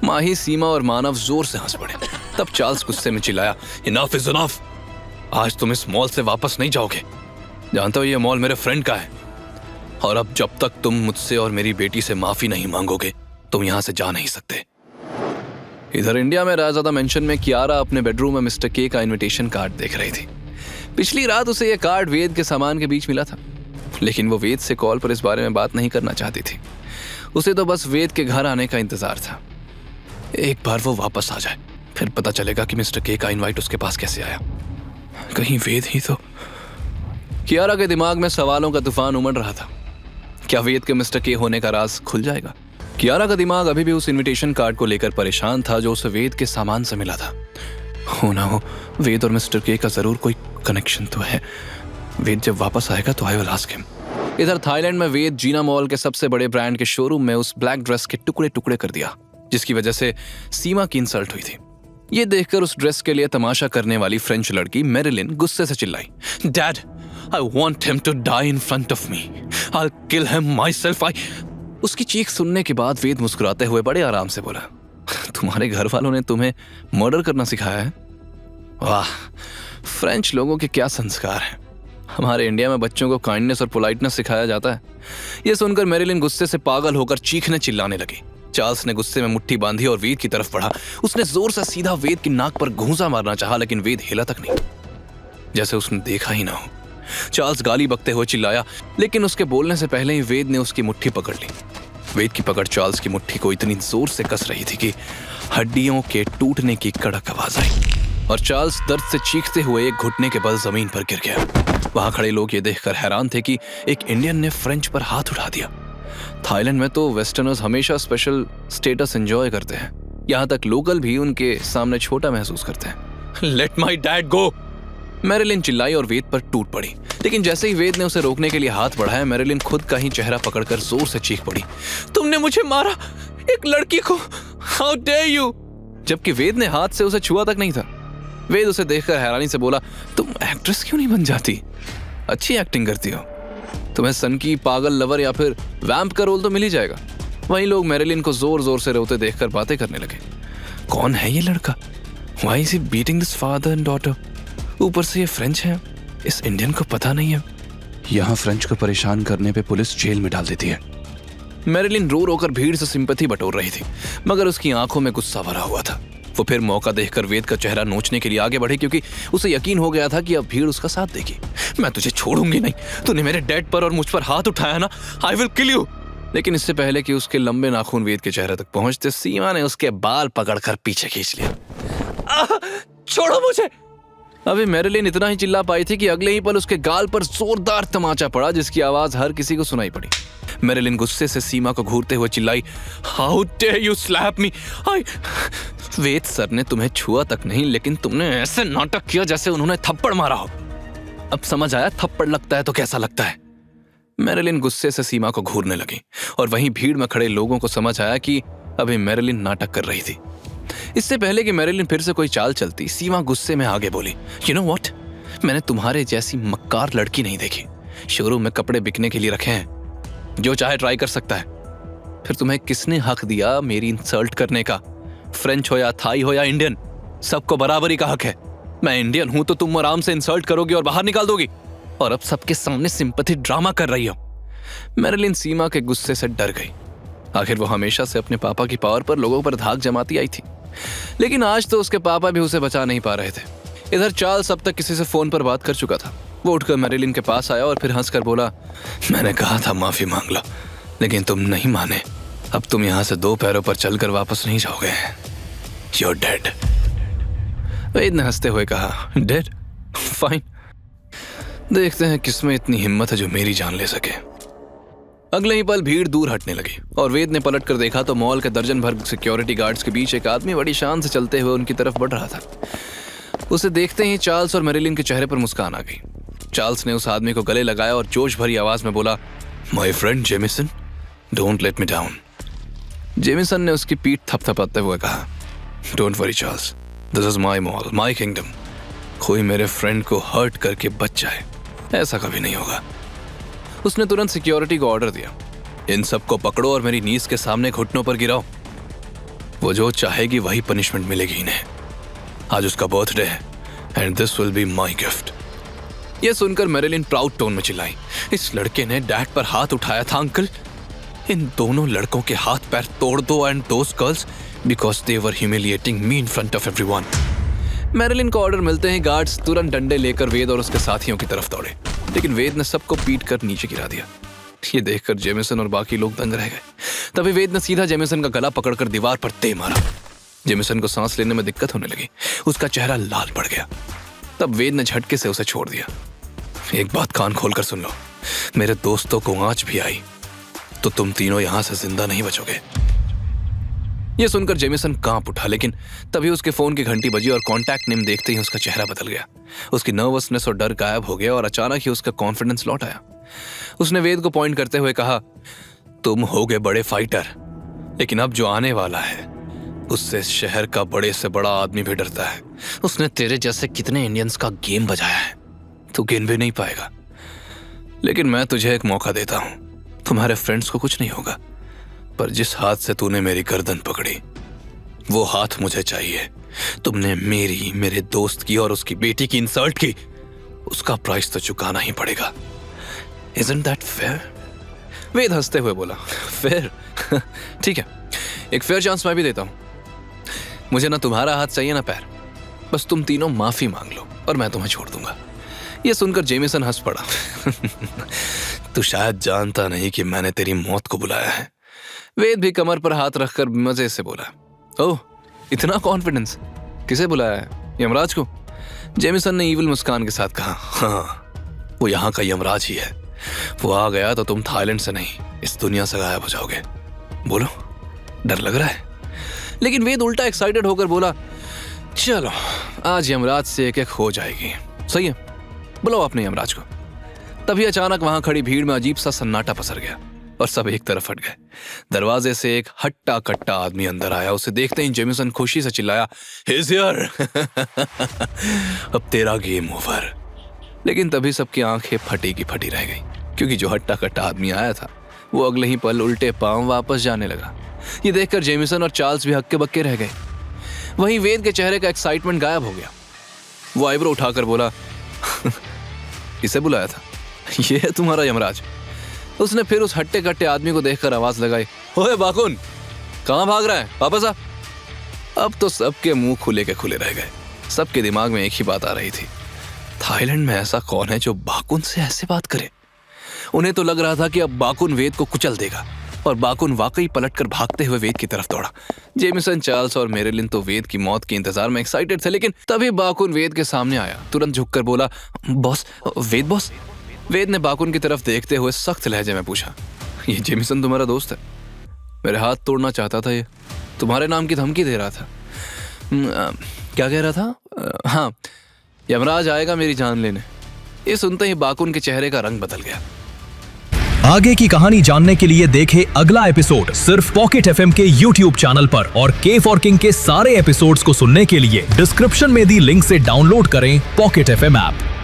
माही, सीमा और मानव जोर से हंस पड़े। तब चार्ल्स गुस्से में चिल्लाया, इनफ इज इनफ। आज तुम इस मॉल से वापस नहीं जाओगे। जानते हो ये मॉल मेरे फ्रेंड का है, और अब जब तक तुम मुझसे और मेरी बेटी से माफी नहीं मांगोगे तुम यहां से जा नहीं सकते। इधर इंडिया में राजादा मेंशन में कियारा अपने बेडरूम में मिस्टर के का इनविटेशन कार्ड देख रही थी। पिछली रात उसे यह कार्ड वेद के सामान के बीच मिला था, लेकिन वो वेद से कॉल पर इस बारे में बात नहीं करना चाहती थी। उसे तो बस वेद के घर आने का इंतजार था। एक बार वो वापस आ जाए, फिर पता चलेगा कि मिस्टर के का इनवाइट उसके पास कैसे आया। कहीं वेद ही तो। कियारा के दिमाग में सवालों का तूफान उमड़ रहा था। क्या वेद के मिस्टर के होने का राज खुल जाएगा? कियारा का दिमाग अभी भी उस इनविटेशन कार्ड को लेकर परेशान था जो उसे वेद के सामान से मिला था। हो ना हो, वेद और मिस्टर के का जरूर कोई कनेक्शन तो है। वेद जब वापस आएगा तो आई विल आस्क हिम। इधर थाईलैंड में वेद जीना मॉल के सबसे बड़े ब्रांड के शोरूम में उस ब्लैक ड्रेस के टुकड़े टुकड़े कर दिया, जिसकी वजह से सीमा की इंसल्ट हुई थी। ये देखकर उस ड्रेस के लिए तमाशा करने वाली फ्रेंच लड़की मैरिलिन गुस्से से चिल्लाई, dad, I want him to die in front of me, I will kill him myself. उसकी चीख सुनने के बाद वेद मुस्कुराते हुए बड़े आराम से बोला, तुम्हारे घर वालों ने तुम्हें मर्डर करना सिखाया है? वाह, फ्रेंच लोगों के क्या संस्कार हैं। हमारे इंडिया में बच्चों को काइंडनेस और पोलाइटनेस सिखाया जाता है। यह सुनकर मैरिलिन गुस्से से पागल होकर चीखने चिल्लाने लगी। चार्ल्स ने गुस्से में मुट्ठी बांधी और वेद की तरफ बढ़ा। उसने जोर से सीधा वेद की नाक पर घूंसा मारना चाहा, लेकिन वेद हिला तक नहीं, जैसे उसने देखा ही ना हो। चार्ल्स गाली बकते हुए चिल्लाया, लेकिन उसके बोलने से पहले ही वेद ने उसकी मुट्ठी पकड़ ली। वेद की पकड़ चार्ल्स की मुट्ठी को इतनी जोर से कस रही थी कि हड्डियों के टूटने की कड़क आवाज आई और चार्ल्स दर्द से चीखते हुए एक घुटने के बल जमीन पर गिर गया। वहां खड़े लोग ये देखकर हैरान थे कि एक इंडियन ने फ्रेंच पर हाथ उठा दिया। थाईलैंड में तो वेस्टर्नर्स हमेशा स्पेशल स्टेटस एंजॉय करते हैं, यहाँ तक लोकल भी उनके सामने छोटा महसूस करते हैं। Let my dad go, Marilyn चिल्लाई और वेद पर टूट पड़ी। लेकिन जैसे ही वेद ने उसे रोकने के लिए हाथ बढ़ाया, मैरिलिन खुद का ही चेहरा पकड़कर जोर से चीख पड़ी, तुमने मुझे मारा, एक लड़की को, हाउ डेयर यू। जबकि वेद ने हाथ से उसे छुआ तक नहीं था। वेद उसे देखकर हैरानी से बोला, तुम एक्ट्रेस क्यों नहीं बन जाती? अच्छी एक्टिंग करती हो, तुम्हें सन की पागल लवर या फिर वैम्प का रोल तो मिल ही जाएगा। वहीं लोग मैरिलिन को जोर जोर से रोते देखकर बातें करने लगे। कौन है ये लड़का? Why is he beating this father and daughter? ऊपर से ये फ्रेंच है, इस इंडियन को पता नहीं है। यहाँ फ्रेंच को परेशान करने पे पुलिस जेल में डाल देती है। मैरिलिन रो रो कर भीड़ से सिंपैथी बटोर रही थी, मगर उसकी आंखों में गुस्सा भरा हुआ था। वो फिर मौका देखकर वेद का चेहरा नोचने के लिए आगे बढ़ी, क्योंकि उसे यकीन हो गया था कि अब भीड़ उसका साथ देगी। मैं तुझे छोड़ूंगी नहीं, तूने मेरे डैड पर और मुझ पर हाथ उठाया ना, आई विल किल यू। लेकिन इससे पहले कि उसके लंबे नाखून वेद के चेहरे तक पहुंचते, सीमा ने उसके बाल पकड़कर पीछे खींच लिया। छोड़ो मुझे। अभी मैरिलिन इतना ही चिल्ला पाई थी कि अगले ही पल उसके गाल पर जोरदार तमाचा पड़ा, जिसकी आवाज हर किसी को सुनाई पड़ी। मैरिलिन गुस्से से सीमा को घूरते हुए चिल्लाई, how dare you slap me. Ved sir ने तुम्हें छुआ तक नहीं, लेकिन तुमने ऐसे नाटक किया जैसे उन्होंने थप्पड़ मारा हो। अब समझ आया थप्पड़ लगता है तो कैसा लगता है। मैरिलिन गुस्से से सीमा को घूरने लगी और वहीं भीड़ में खड़े लोगों को समझ आया कि अभी मैरिलिन नाटक कर रही थी। इससे पहले कि मैरिलिन फिर से कोई चाल चलती, सीमा गुस्से में आगे बोली, यू नो व्हाट, मैंने तुम्हारे जैसी मक्कार लड़की नहीं देखी। शोरूम में कपड़े बिकने के लिए रखे हैं, जो चाहे ट्राई कर सकता है। फिर तुम्हें किसने हक दिया मेरी इंसल्ट करने का? फ्रेंच हो या थाई हो या इंडियन, सबको बराबरी का हक है। मैं इंडियन हूं तो तुम आराम से इंसल्ट करोगी और बाहर निकाल दोगी, और अब सबके सामने सिंपैथी ड्रामा कर रही हो। मैरिलिन सीमा के गुस्से से डर गई। आखिर वो हमेशा से अपने पापा की पावर पर लोगों पर धाक जमाती आई थी, लेकिन आज तो उसके पापा भी उसे बचा नहीं पा रहे थे। इधर चार्ल्स अब तक किसी से फोन पर बात कर चुका था। वो उठकर मैरिलिन के पास आया और फिर हंसकर बोला, मैंने कहा था माफी मांग लो, लेकिन तुम नहीं माने। अब तुम यहाँ से दो पैरों पर चलकर वापस नहीं जाओगे। You're dead। वेद ने हंसते हुए कहा, डेड? फाइन, देखते हैं किसमें इतनी हिम्मत है जो मेरी जान ले सके। अगले ही पल भीड़ दूर हटने लगी और वेद ने पलट कर देखा तो मॉल के दर्जन भर सिक्योरिटी गार्ड्स के बीच एक आदमी बड़ी शान से चलते हुए उनकी तरफ बढ़ रहा था। उसे देखते ही चार्ल्स और मैरिलिन के चेहरे पर मुस्कान आ गई। चार्ल्स ने उस आदमी को गले लगाया और जोश भरी आवाज में बोला, my friend Jameson, don't let me down. Jameson ने उसकी पीठ थपथपाते हुए कहा, don't worry Charles, this is my mall, my kingdom. कोई मेरे फ्रेंड को हर्ट करके बच जाए, ऐसा कभी नहीं होगा। उसने तुरंत सिक्योरिटी को ऑर्डर दिया, इन सबको पकड़ो और मेरी नीज के सामने घुटनों पर गिराओ। वो जो चाहेगी वही पनिशमेंट मिलेगी इन्हें। आज उसका बर्थडे है and this will be my gift. यह सुनकर मैरिलिन प्राउड टोन में चिल्लाई, इस लड़के ने डैड पर हाथ उठाया था अंकल। इन दोनों लड़कों के हाथ पैर तोड़ दो and those girls because they were humiliating me in front of everyone. Marilyn को ऑर्डर मिलते ही गार्ड्स तुरंत डंडे लेकर वेद और उसके साथियों की तरफ दौड़े, लेकिन वेद ने सबको पीट कर नीचे गिरा दिया। ये देखकर जेमिसन और बाकी लोग दंग रह गए। तभी वेद ने सीधा जेमिसन का गला पकड़कर दीवार पर दे मारा। जेमिसन को सांस लेने में दिक्कत होने लगी, उसका चेहरा लाल पड़ गया। तब वेद ने झटके से उसे छोड़ दिया। एक बात कान खोलकर सुन लो, मेरे दोस्तों को आंच भी आई तो तुम तीनों यहां से जिंदा नहीं बचोगे। यह सुनकर जेमिसन कांप उठा, लेकिन तभी उसके फोन की घंटी बजी और कॉन्टैक्ट नेम देखते ही उसका चेहरा बदल गया। उसकी नर्वसनेस और डर गायब हो गया और अचानक ही उसका कॉन्फिडेंस लौट आया। उसने वेद को पॉइंट करते हुए कहा, तुम होगे बड़े फाइटर, लेकिन अब जो आने वाला है उससे शहर का बड़े से बड़ा आदमी भी डरता है। उसने तेरे जैसे कितने इंडियंस का गेम बजाया है, तू गिन भी नहीं पाएगा। लेकिन मैं तुझे एक मौका देता हूं, तुम्हारे फ्रेंड्स को कुछ नहीं होगा, पर जिस हाथ से तूने मेरी गर्दन पकड़ी वो हाथ मुझे चाहिए। तुमने मेरी, मेरे दोस्त की और उसकी बेटी की इंसल्ट की, उसका प्राइस तो चुकाना ही पड़ेगा। Isn't that fair? वेद हंसते हुए बोला, फेयर? ठीक है, एक फेयर चांस मैं भी देता हूं। मुझे ना तुम्हारा हाथ चाहिए ना पैर, बस तुम तीनों माफी मांग लो और मैं तुम्हें छोड़ दूंगा। यह सुनकर जेमिसन हंस पड़ा। तू शायद जानता नहीं कि मैंने तेरी मौत को बुलाया है। वेद भी कमर पर हाथ रखकर मजे से बोला, ओह इतना कॉन्फिडेंस, किसे बुलाया है? यमराज को? जेमिसन ने ईविल मुस्कान के साथ कहा, हाँ वो यहाँ का यमराज ही है। वो आ गया तो तुम थाईलैंड से नहीं इस दुनिया से गायब हो जाओगे। बोलो, डर लग रहा है? लेकिन वेद उल्टा एक्साइटेड होकर बोला, चलो आज यमराज से एक एक हो जाएगी। सही है, बुलाओ अपने यमराज को। तभी अचानक वहां खड़ी भीड़ में अजीब सा सन्नाटा पसर गया और सब एक तरफ हट गए। दरवाजे से एक हट्टा कट्टा आदमी अंदर आया। उसे देखते ही जेमिसन खुशी से चिल्लाया, He's here! अब तेरा गेम ओवर। लेकिन तभी सबकी आंखें फटी की फटी रह गई, क्योंकि जो हट्टा कट्टा आदमी आया था वो अगले ही पल उल्टे पांव वापस जाने लगा। ये देखकर जेमिसन और चार्ल्स भी हक्के बक्के रह गए। वहीं वेद के चेहरे का एक्साइटमेंट गायब हो गया। वो आईब्रो उठाकर बोला, किसे बुलाया था? ये है तुम्हारा यमराज। उसने फिर उस हट्टे कट्टे आदमी को देखकर आवाज लगाई, ओए बाकुन, कहां भाग रहा है? वापस आ। अब तो सबके मुंह खुले के खुले रह गए। सबके दिमाग में एक ही बात आ रही थी, थाईलैंड में ऐसा कौन है जो बाकुन से ऐसे बात करे? उन्हें तो लग रहा था कि अब बाकुन वेद को कुचल देगा, और बाकुन वाकई पलटकर भागते हुए वेद की तरफ दौड़ा। जेमिसन, चार्ल्स और मैरिलिन तो वेद की मौत के इंतजार में एक्साइटेड थे, लेकिन तभी बाकुन वेद के सामने आया। तुरंत झुककर बोला, बॉस, वेद बॉस। वेद ने बाकुन की तरफ देखते हुए सख्त लहजे में पूछा, ये जेमिसन तुम्हारा दोस्त है? मेरे हाथ तोड़ना चाहता था, ये तुम्हारे नाम की धमकी दे रहा था। क्या कह रहा था? हाँ, यमराज आएगा मेरी जान लेने। ये सुनते ही बाकुन के चेहरे का रंग बदल गया। आगे की कहानी जानने के लिए देखें अगला एपिसोड सिर्फ पॉकेट एफएम के यूट्यूब चैनल पर, और केफ और किंग के सारे एपिसोड्स को सुनने के लिए डिस्क्रिप्शन में दी लिंक से डाउनलोड करें पॉकेट एफएम ऐप।